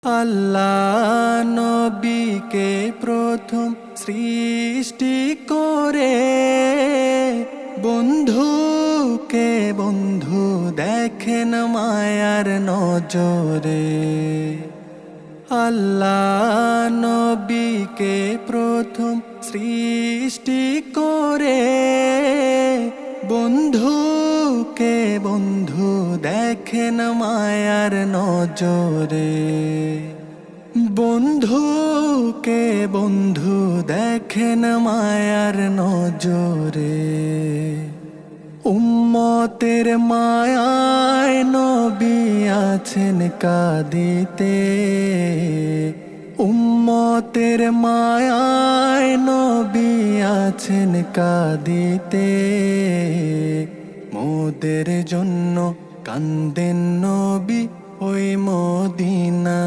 আল্লাহ নবীকে প্রথম সৃষ্টি করে বন্ধুকে বন্ধু দেখেন মায়ার নজরে। আল্লাহ নবীকে প্রথম সৃষ্টি করে বন্ধুকে বন্ধু দেখেন মায়ার নজরে। বন্ধুকে বন্ধু দেখেন মায়ার নজরে। উম্মতের মায়ায় নবী আছেন কাঁদিতে, উম্মতের মায়ায় নবী আছেন কাঁদিতে। মোদের জন্য কান্দেন নবী ওই মদিনা।